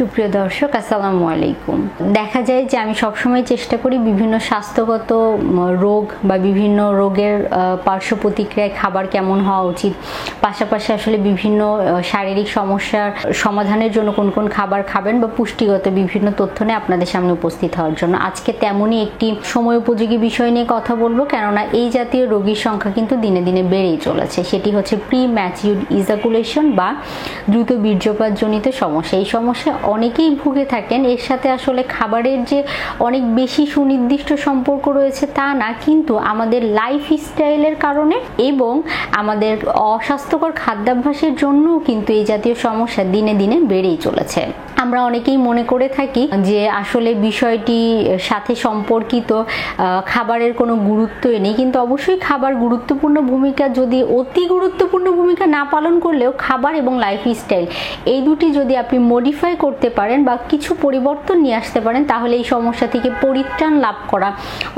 সুপ্রিয় দর্শক আসসালামু আলাইকুম। দেখা যায় যে আমি সবসময় চেষ্টা করি বিভিন্ন স্বাস্থ্যগত রোগ বা বিভিন্ন রোগের পার্শ্ব প্রতিক্রিয়ায় খাবার কেমন হওয়া উচিত, পাশাপাশি আসলে বিভিন্ন শারীরিক সমস্যার সমাধানের জন্য কোন কোন খাবার খাবেন বা পুষ্টিগত বিভিন্ন তথ্য নিয়ে আপনাদের সামনে উপস্থিত হওয়ার জন্য আজকে তেমনই একটি সময় উপযোগী বিষয় নিয়ে কথা বলবো। কেননা এই জাতীয় রোগীর সংখ্যা কিন্তু দিনে দিনে বেড়েই চলেছে। সেটি হচ্ছে প্রি ম্যাচিউরড ইজাকুলেশন বা দ্রুত বীর্যপাত জনিত সমস্যা। এই সমস্যা অনেকেই ভুগে থাকেন। এর সাথে আসলে খাবারের যে অনেক বেশি সুনির্দিষ্ট সম্পর্ক রয়েছে তা না, কিন্তু আমাদের লাইফস্টাইলের কারণে এবং আমাদের অস্বাস্থ্যকর খাদ্যাভ্যাসের জন্যও কিন্তু এই জাতীয় সমস্যা দিনে দিনে বেড়েই চলেছে। আমরা অনেকেই মনে করে থাকি যে আসলে বিষয়টি সাথে সম্পর্কিত খাবারের কোনো গুরুত্বই নেই, কিন্তু অবশ্যই খাবার গুরুত্বপূর্ণ ভূমিকা, যদি অতি গুরুত্বপূর্ণ ভূমিকা না পালন করলেও খাবার এবং লাইফস্টাইল এই দুটি যদি আপনি মডিফাই করতে পারেন বা কিছু পরিবর্তন নিয়ে আসতে পারেন, তাহলে এই সমস্যা থেকে পরিত্রাণ লাভ করা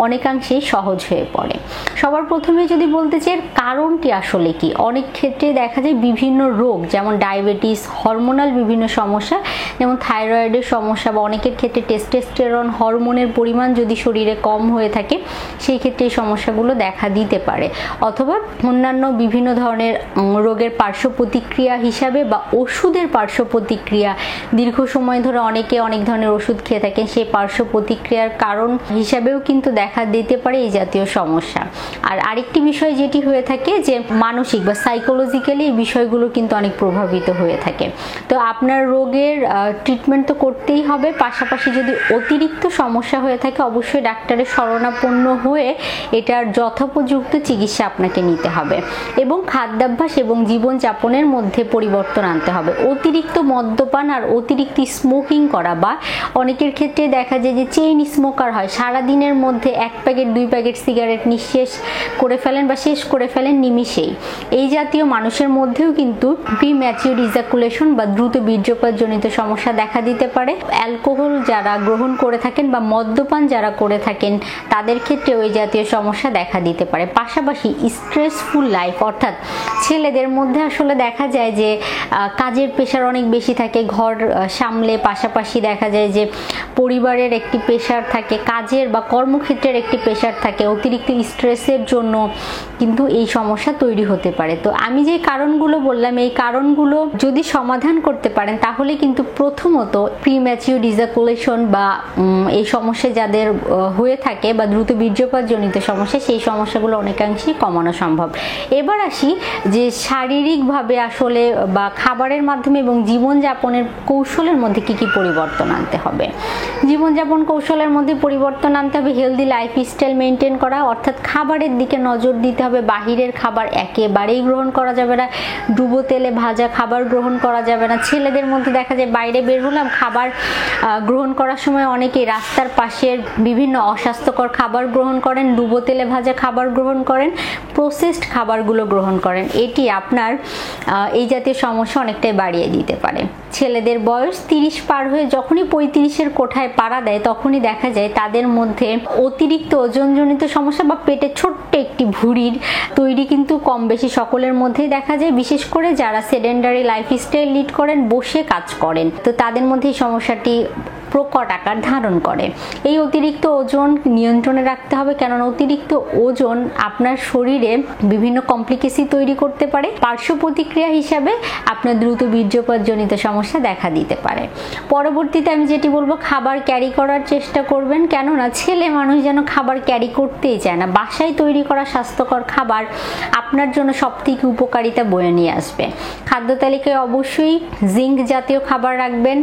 অনেকাংশেই সহজ হয়ে পড়ে। সবার প্রথমে যদি বলতে চাই কারণটি আসলে কি, অনেক ক্ষেত্রে দেখা যায় বিভিন্ন রোগ যেমন ডায়াবেটিস, হরমোনাল বিভিন্ন সমস্যা যেমন থাইরয়েডের সমস্যা বা অনেকের ক্ষেত্রে টেস্টোস্টেরন হরমোনের পরিমাণ যদি শরীরে কম হয়ে থাকে সেই ক্ষেত্রে এই সমস্যাগুলো দেখা দিতে পারে, অথবা অন্যান্য বিভিন্ন ধরনের রোগের পার্শ্ব প্রতিক্রিয়া হিসাবে বা ওষুধের পার্শ্ব প্রতিক্রিয়া, দীর্ঘ সময় ধরে অনেকে অনেক ধরনের ওষুধ খেয়ে থাকেন, সেই পার্শ্ব প্রতিক্রিয়ার কারণ হিসাবেও কিন্তু দেখা দিতে পারে এই জাতীয় সমস্যা। আর আরেকটি বিষয় যেটি হয়ে থাকে যে মানসিক বা সাইকোলজিক্যালি এই বিষয়গুলো কিন্তু অনেক প্রভাবিত হয়ে থাকে। তো আপনার রোগের ট্রিটমেন্ট তো করতেই হবে, পাশাপাশি যদি অতিরিক্ত সমস্যা হয়ে থাকে অবশ্যই ডাক্তারের শরণাপন্ন হয়ে এটার যথোপযুক্ত চিকিৎসা আপনাকে নিতে হবে এবং খাদ্যাভ্যাস এবং জীবনযাপনের মধ্যে পরিবর্তন আনতে হবে। অতিরিক্ত মদ্যপান আর অতিরিক্ত স্মোকিং করা বা অনেকের ক্ষেত্রে দেখা যায় যে চেইন স্মোকার হয়, সারাদিনের মধ্যে 1 প্যাকেট 2 প্যাকেট সিগারেট নিঃশেষ করে ফেলেন বা শেষ করে ফেলেন নিমিষেই। এই জাতীয় মানুষের মধ্যেও কিন্তু প্রি ম্যাচিউরড ইজাকুলেশন বা দ্রুত বীর্যপাত জনিত সমস্যা দেখা দিতে পারে। অ্যালকোহল যারা গ্রহণ করে থাকেন বা মদ্যপান যারা করে থাকেন তাদের ক্ষেত্রে ওই জাতীয় সমস্যা দেখা দিতে পারে। পাশাপাশি স্ট্রেসফুল লাইফ, অর্থাৎ ছেলেদের মধ্যে আসলে দেখা যায় যে কাজের প্রেশার অনেক বেশি থাকে, ঘর সামলে, পাশাপাশি দেখা যায় যে পরিবারের একটি প্রেশার থাকে, কাজের বা কর্মক্ষেত্রের একটি প্রেশার থাকে, অতিরিক্ত স্ট্রেসের জন্য কিন্তু এই সমস্যা তৈরি হতে পারে। তো আমি যে কারণগুলো বললাম এই কারণগুলো যদি সমাধান করতে পারেন তাহলে কিন্তু প্রথমত প্রি ম্যাচিউরড ইজাকুলেশন বা এই সমস্যা যাদের হয়ে থাকে বা দ্রুত বীর্যপাত জনিত সমস্যা, সেই সমস্যাগুলো অনেকাংশেই কমানো সম্ভব। এবার আসি যে শারীরিকভাবে আসলে বা খাবারের মাধ্যমে এবং জীবনযাপনের কৌশলের মধ্যে কি কি পরিবর্তন আনতে হবে। জীবনযাপন কৌশলের মধ্যে পরিবর্তন আনতে হবে হেলদি লাইফস্টাইল মেনটেন করা, অর্থাৎ খাবারের দিকে নজর দিতে হবে। বাহিরের খাবার একেবারেই গ্রহণ করা যাবে না, ডুবো তেলে ভাজা খাবার গ্রহণ করা যাবে না। ছেলেদের মধ্যে দেখা যায় বাইরে বের হলাম, খাবার গ্রহণ করার সময় অনেকেই রাস্তার পাশের বিভিন্ন অস্বাস্থ্যকর খাবার গ্রহণ করেন, ডুবো তেলে ভাজা খাবার গ্রহণ করেন, প্রসেসড খাবারগুলো গ্রহণ করেন। এটি আপনার এই জাতীয় সমস্যা অনেকটাই বাড়িয়ে দিতে পারে। ছেলেদের বয়স 30 পার হয়ে যখনই 35-এর কোঠায় পাড়া দেয় তখনই দেখা যায় তাদের মধ্যে অতিরিক্ত ওজনজনিত সমস্যা বা পেটে ছোট্ট একটি ভুঁড়ির তৈরি কিন্তু কম বেশি সকলের মধ্যেই দেখা যায়, বিশেষ করে যারা সেডেন্টারি লাইফস্টাইল লিড করেন, বসে কাজ করেন, তো তাদের মধ্যে এই সমস্যাটি প্রকট আকার ধারণ করে। এই অতিরিক্ত ওজন নিয়ন্ত্রণে রাখতে হবে, কেননা অতিরিক্ত ওজন আপনার শরীরে বিভিন্ন কমপ্লিকেসি তৈরি করতে পারে। পার্শ্ব প্রতিক্রিয়া হিসাবে আপনার দ্রুত বীর্যপাত জনিত সমস্যা দেখা দিতে পারে। পরবর্তীতে আমি যেটি বলবো, খাবার ক্যারি করার চেষ্টা করবেন, কেননা ছেলে মানুষ যেন খাবার ক্যারি করতেই চায় না। বাসায় তৈরি করা স্বাস্থ্যকর খাবার আপনার জন্য সবথেকে উপকারিতা বয়ে নিয়ে আসবে। খাদ্য তালিকায় অবশ্যই জিঙ্ক জাতীয় খাবার রাখবেন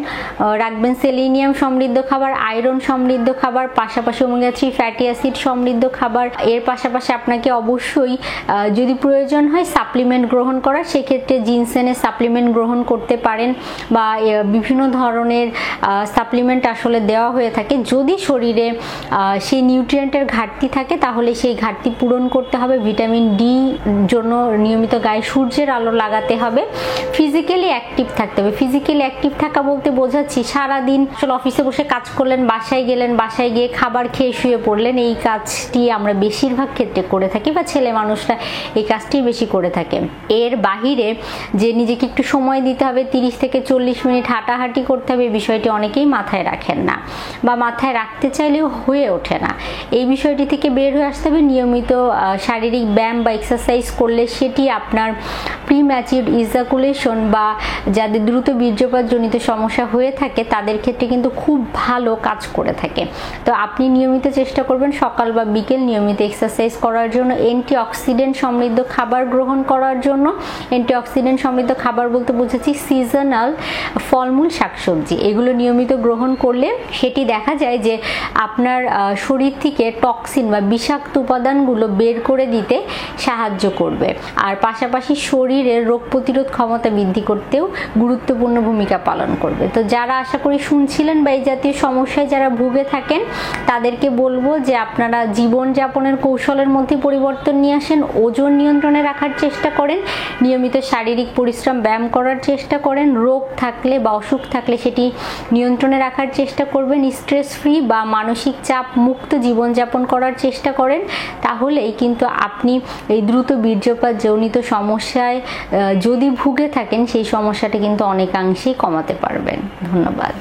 সেলিনিয়াম সমৃদ্ধ খাবার, আয়রন সমৃদ্ধ খাবার, পাশাপাশি ওমেগা 3 ফ্যাটি অ্যাসিড সমৃদ্ধ খাবার। এর পাশাপাশি আপনাকে অবশ্যই যদি প্রয়োজন হয় সাপ্লিমেন্ট গ্রহণ করার, সেক্ষেত্রে জিনসেনের সাপ্লিমেন্ট গ্রহণ করতে পারেন বা বিভিন্ন ধরনের সাপ্লিমেন্ট আসলে দেওয়া হয়ে থাকে। যদি শরীরে সেই নিউট্রিয়েন্টের ঘাটতি থাকে তাহলে সেই ঘাটতি পূরণ করতে হবে। ভিটামিন ডি জন্য নিয়মিত গায়ে সূর্যের আলো লাগাতে হবে ফিজিক্যালি অ্যাক্টিভ থাকতে হবে। ফিজিক্যালি অ্যাক্টিভ থাকা বলতে বোঝাচ্ছি সারাদিন আসলে অফিসে বসে কাজ করলেন, বাসায় গেলেন, বাসায় গিয়ে খাবার খেয়ে শুয়ে পড়লেন, এই কাজটি আমরা বেশিরভাগ ক্ষেত্রে করে থাকি বা ছেলে মানুষরা এই কাজটি বেশি করে থাকে। এর বাহিরে যে নিজেকে একটু সময় দিতে হবে, 30 থেকে 40 মিনিট হাঁটাহাঁটি করতে হবে, এই বিষয়টি অনেকেই মাথায় রাখেন না বা মাথায় রাখতে চাইলেও হয়ে ওঠে না। এই বিষয়টি থেকে বের হয়ে আসতে হবে। নিয়মিত শারীরিক ব্যায়াম বা এক্সারসাইজ করলে সেটি আপনার প্রিম্যাচিউর ইজাকুলেশন বা যাদের দ্রুত বীর্যপাত জনিত সমস্যা হয়ে থাকে তাদের ক্ষেত্রে কিন্তু খুব ভালো কাজ করে থাকে। তো আপনি নিয়মিত চেষ্টা করবেন সকাল বা বিকেল নিয়মিত এক্সারসাইজ করার জন্য, অ্যান্টিঅক্সিডেন্ট সমৃদ্ধ খাবার গ্রহণ করার জন্য। অ্যান্টিঅক্সিডেন্ট সমৃদ্ধ খাবার বলতে বুঝেছি সিজনাল ফলমূল, শাকসবজি, এগুলো নিয়মিত গ্রহণ করলে সেটি দেখা যায় যে আপনার শরীর থেকে টক্সিন বা বিষাক্ত উপাদানগুলো বের করে দিতে সাহায্য করবে। আর পাশাপাশি শরীরের রোগ প্রতিরোধ ক্ষমতা বৃদ্ধি করতেও গুরুত্বপূর্ণ ভূমিকা পালন করবে। তো যারা আশা করি শুনছিলেন বা এই জাতীয় সমস্যায় যারা ভুগে থাকেন তাদেরকে বলবো যে আপনারা জীবনযাপনের কৌশলের মধ্যে পরিবর্তন নিয়ে আসেন, ওজন নিয়ন্ত্রণে রাখার চেষ্টা করেন, নিয়মিত শারীরিক পরিশ্রম ব্যায়াম করার চেষ্টা করেন, রোগ থাকলে বা অসুখ থাকলে সেটি নিয়ন্ত্রণে রাখার চেষ্টা করবেন, স্ট্রেস ফ্রি বা মানসিক চাপ মুক্ত জীবনযাপন করার চেষ্টা করেন। তাহলেই কিন্তু আপনি এই দ্রুত বীর্যপাত জনিত সমস্যায় যদি ভুগে থাকেন সেই সমস্যাটি কিন্তু অনেকাংশেই কমাতে পারবেন। ধন্যবাদ।